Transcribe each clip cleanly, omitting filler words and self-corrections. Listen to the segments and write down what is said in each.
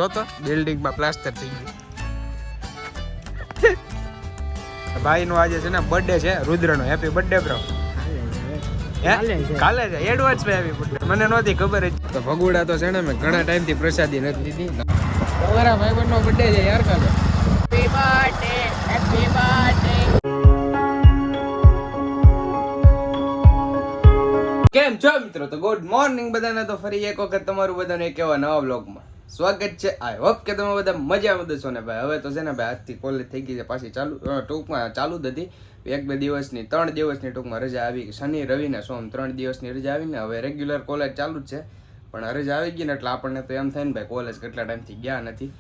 જો તો બિલ્ડિંગમાં પ્લાસ્ટર થઈ ગયું. ભાઈનો આજે છે ને બર્થડે છે રુદ્રનો. Happy birthday bro. કાલે છે એડવાન્સ માં હેપી બર્થડે. મને નહોતી ખબર જ. તો ભગુડા તો છે ને મેં ઘણા ટાઈમ થી પ્રસાદી નથી લીધી. તમારા ભાઈબંધનો બર્થડે છે યાર કાલે. Happy birthday, happy birthday. કેમ છો મિત્રો? તો ગુડ મોર્નિંગ બધાને. તો ફરી એક વખત તમારું બધાને એક એવા નવા વ્લોગમાં સ્વાગત છે. આઈ હોપ કે તમે બધા મજામાં દશો ને ભાઈ. હવે તો છે ને ભાઈ આજથી કોલેજ થઈ ગઈ છે પાછી ચાલુ. ટૂંકમાં ચાલુ જ હતી. 1-2 દિવસની 3 દિવસની ટૂંકમાં રજા આવી ગઈ. શનિ રવિ ને સોમ 3 દિવસની રજા આવીને હવે રેગ્યુલર કોલેજ ચાલુ જ છે. પણ રજા આવી ગઈ ને એટલે આપણને તો એમ થાય ને ભાઈ કોલેજ કેટલા ટાઈમથી ગયા નથી.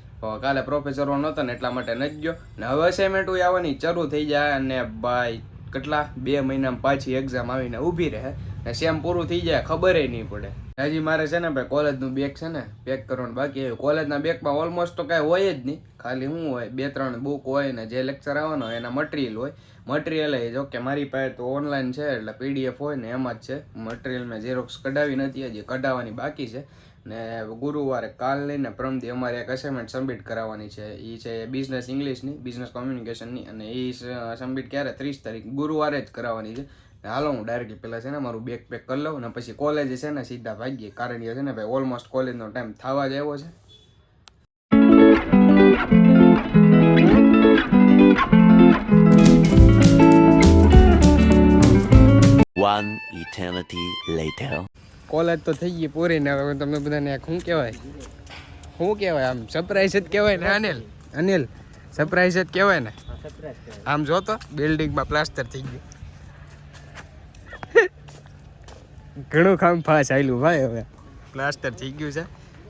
કાલે પ્રોફેસરો નહોતા ને એટલા માટે નથી ગયો. ને હવે અસાઇનમેન્ટ આવવાની શરૂ થઈ જાય અને ભાઈ કેટલા 2 મહિનામાં પાછી એક્ઝામ આવીને ઊભી રહે ને સેમ પૂરું થઈ જાય ખબર નહીં પડે. હજી મારે છે ને ભાઈ કોલેજનું બેગ છે ને પેક કરવાનું બાકી. કોલેજના બેગમાં ઓલમોસ્ટ તો કાંઈ હોય જ નહીં. ખાલી શું હોય 2-3 બુક હોય ને જે લેક્ચર આવવાનો હોય એના મટીરિયલ હોય. મટીરિયલ જો કે મારી પાસે તો ઓનલાઈન છે એટલે PDF હોય ને એમાં જ છે. મટીરિયલ મેં ઝેરોક્સ કઢાવી નથી, હજી કઢાવવાની બાકી છે. ને ગુરુવારે કાલ લઈને પ્રમદી અમારે એક અસાઇનમેન્ટ સબમિટ કરાવવાની છે. એ છે બિઝનેસ ઇંગ્લિશની, બિઝનેસ કોમ્યુનિકેશનની. અને એ સબમિટ ક્યારે 30 તારીખ ગુરુવારે જ કરાવવાની છે. હાલો હું ડાયરેક્ટલી પહેલાં છે ને મારું બેગ પેક કરી લઉં ને પછી કોલેજ છે ને સીધા ભાગીએ. કારણ કે છે ને ભાઈ ઓલમોસ્ટ કોલેજનો ટાઈમ થવા જ આવ્યો છે. One eternity later. કોલેજ તો થઈ ગઈ પૂરી ને હવે તમને બધાને શું કહેવાય આમ સરપ્રાઈઝ જ કહેવાય ને. અનિલ સરપ્રાઈઝ જ કહેવાય ને. આમ જો તો બિલ્ડિંગમાં પ્લાસ્ટર થઈ ગયું. ઘણું કામ ફાસ આવેલું ભાઈ. હવે પ્લાસ્ટર થઈ ગયું છે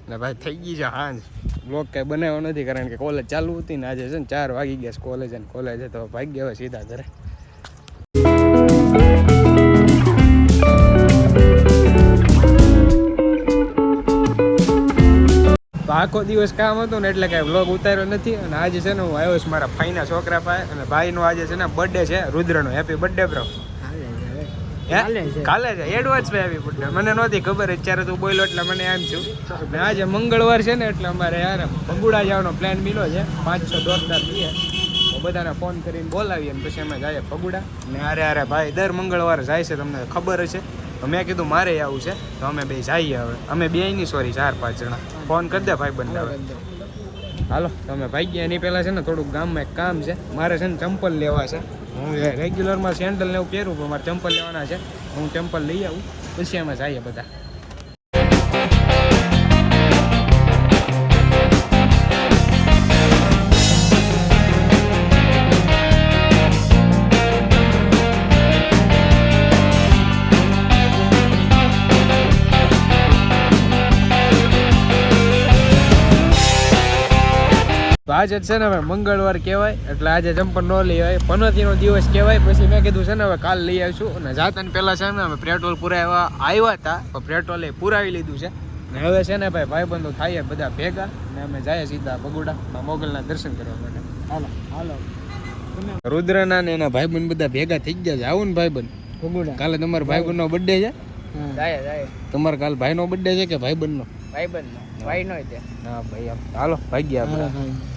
ને ભાઈ થઈ ગઈ છે હાંજ. બ્લોગ કાંઈ બનાવ્યો નથી કારણ કે કોલેજ ચાલુ હતી ને આજે છે ને 4 વાગી ગયા છે કોલેજ. અને કોલેજ તો ભાગી હવે સીધા ઘરે. આખો દિવસ કામ હતું ને એટલે કાંઈ વ્લોગ ઉતાર્યો નથી. અને આજે છે ને હું આવ્યો છું મારા ભાઈના છોકરા પાસે. અને ભાઈનો આજે છે ને બર્થડે છે રુદ્રનો. Happy birthday bro. કાલે છે એડવાન્સ માં હેપી બર્થડે. મને નહોતી ખબર અત્યારે તું બોલ્યો એટલે મને એમ છું. ને આજે મંગળવાર છે ને એટલે અમારે યાર ભગુડા જવાનો પ્લાન મિલો છે. 5-6 દોસ્તદાર છીએ તો બધાને ફોન કરીને બોલાવીએ ને પછી અમે જઈએ ભગુડા. ને અરે ભાઈ દર મંગળવારે જાય છે તમને ખબર હશે. તો મેં કીધું મારે આવું છે તો અમે બે જઈએ. હવે અમે બે નહીં સોરી 4-5 જણા. ફોન કરી દે ભાઈ બંને. હાલો તમે ભાઈ ગયા એની પહેલાં છે ને થોડુંક ગામમાં એક કામ છે. મારે છે ને ચંપલ લેવા છે. હું રેગ્યુલરમાં સેન્ડલ ને એવું પહેરું પણ મારે ચંપલ લેવાના છે. હું ચંપલ લઈ આવું પછી અમે જઈએ બધા. આજે છે ને હવે મંગળવાર કહેવાય એટલે આજે ચંપલ ન લઈ આવે. પનોતીનો દિવસ કહેવાય. પછી મેં કીધું છે ને હવે કાલ લઈ આવીશું. અને જાતાને પહેલાં છે ને અમે પેટ્રોલ પુરાવા આવ્યા હતા પણ પેટ્રોલ એ પુરાવી લીધું છે. ને હવે છે ને ભાઈ ભાઈબંધો થાય બધા ભેગા ને અમે જઈએ સીધા ભગુડા મોગલના દર્શન કરવા માટે. હાલો રુદ્રના ને એના ભાઈબંધ બધા ભેગા થઈ ગયા છે. આવું ને ભાઈબંધ ભગુડા. કાલે તમારા ભાઈબંધનો બર્થડે છે. તમારે કાલ ભાઈનો બર્થડે છે કે ભાઈબંધનો? ભાઈનો છે. હા ભાઈ હાલો ભાગ્યા આપણે.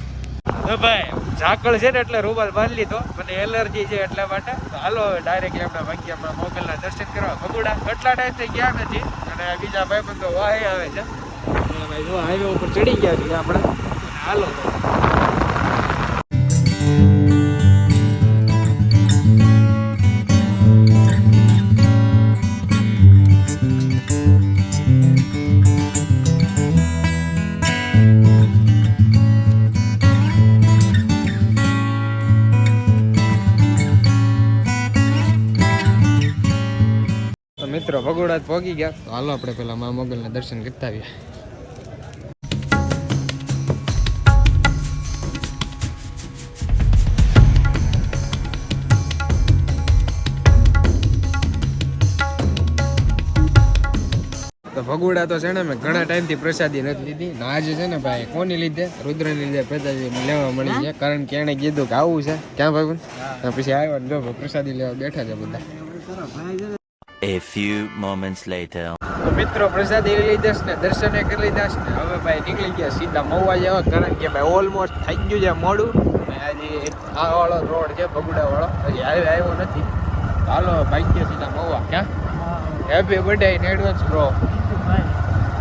તો ભાઈ ઝાકળ છે ને એટલે રૂમાલ બાંધી લીધો. મને એલર્જી છે એટલા માટે. તો હાલો હવે ડાયરેક્ટ આપણે ભાગ્યા મોગલના દર્શન કરવા ભગુડા. કેટલા ટાઈમથી ગયા નથી અને બીજા ભાઈબંધો વાહે આવે છે. ભાઈ જો હાઈવે ઉપર ચડી ગયા છીએ આપણે. હાલો મિત્રો ભગોડા પહોંચી ગયા. તો હાલો આપણે પેલા મા મોગલના દર્શન કરતા આવીએ. તો ભગોડા તો છે ને મેં ઘણા ટાઈમથી પ્રસાદી નથી લીધી. આજે છે ને ભાઈ કોની લીધે? રુદ્રની લીધે પ્રસાદી લેવા મળી છે. કારણ કે એને કીધું કે આવું છે. ક્યાં ભાઈ? પછી આવ્યો ને જો પ્રસાદી લેવા બેઠા છે બધા. A few moments later. તો મિત્રો પ્રસાદી લઈ લીધા ને દર્શને કરી લીધા ને હવે ભાઈ નીકળી ગયા સીધા મહુવા જવા, કારણ કે ભાઈ ઓલમોસ્ટ થઈ ગયું છે મોડું. અને આજે આ વાળો રોડ છે બગુડા વાળો, હજી હાઈવે આવ્યો નથી. ચાલો ભાઈ ગયા સીધા મહુવા. ક્યાં happy birthday in advance bro.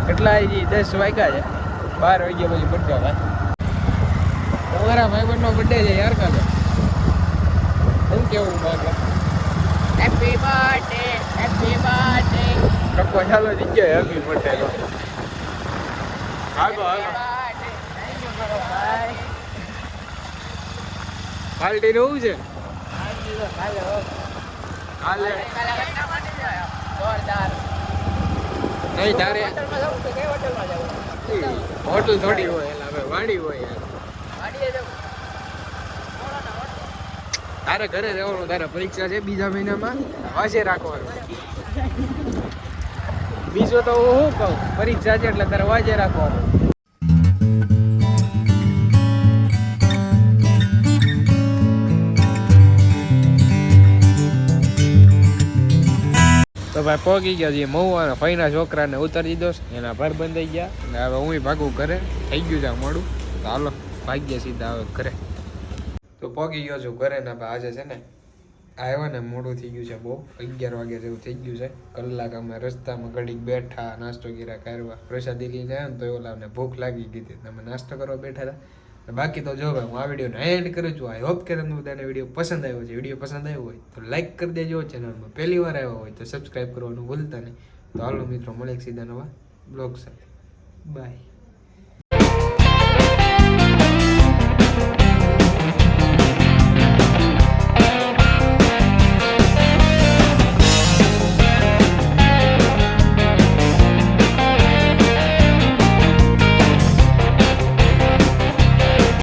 કેટલા હજી 10 વાગ્યા છે, 12 વાગ્યા પછી બર્થડે ભાઈ. તમારા ભાઈબંધનો બર્થડે છે યાર કાલે. શું કેવું બાબા? Happy birthday, happy birthday. કપો ચાલો જગ્યાએ હેપી બર્થડે તો આગો આગો પાર્ટી નું છે હાલે નહીં તારે હોટલ થોડી હોય એટલે હવે વાડી હોય યાર. તારે ઘરે રહેવાનું, તારે પરીક્ષા છે બીજા મહિનામાં, વાંચે રાખવાનું. બીજો તો હું શું કહું, પરીક્ષા છે એટલે તારે વાંચે રાખવાનું. તો ભાઈ પહોંચી ગયા છીએ મહુવાના ફઈના છોકરાને ઉતારી દીધો, એના ભાર બંધાઈ ગયા અને હવે હું ભાગું ઘરે. થઈ ગયું છે મોડું, તો હાલો ભાગ્યા સીધા હવે ઘરે. તો પહોંચી ગયો છું ઘરે ને આજે છે ને આવ્યો ને મોડું થઈ ગયું છે બહુ, 11 વાગ્યા જેવું થઈ ગયું છે. કલાક અમે રસ્તામાં ઘડીક બેઠા, નાસ્તો કર્યા કરવા, પ્રસાદી લઈને આવ્યો ને તો એવું લાવને ભૂખ લાગી ગઈ હતી, અમે નાસ્તો કરવા બેઠા હતા. બાકી તો જો ભાઈ હું આ વિડીયોને એન્ડ કરું છું. આઈ હોપ કે તમને બધાને વિડીયો પસંદ આવ્યો છે. વિડીયો પસંદ આવ્યો હોય તો લાઈક કરી દેજો, ચેનલમાં પહેલી વાર આવ્યો હોય તો સબસ્ક્રાઈબ કરવાનું ભૂલતા નહીં. તો હાલો મિત્રો મળીએ સીધા નવા બ્લોગ સાથે. બાય.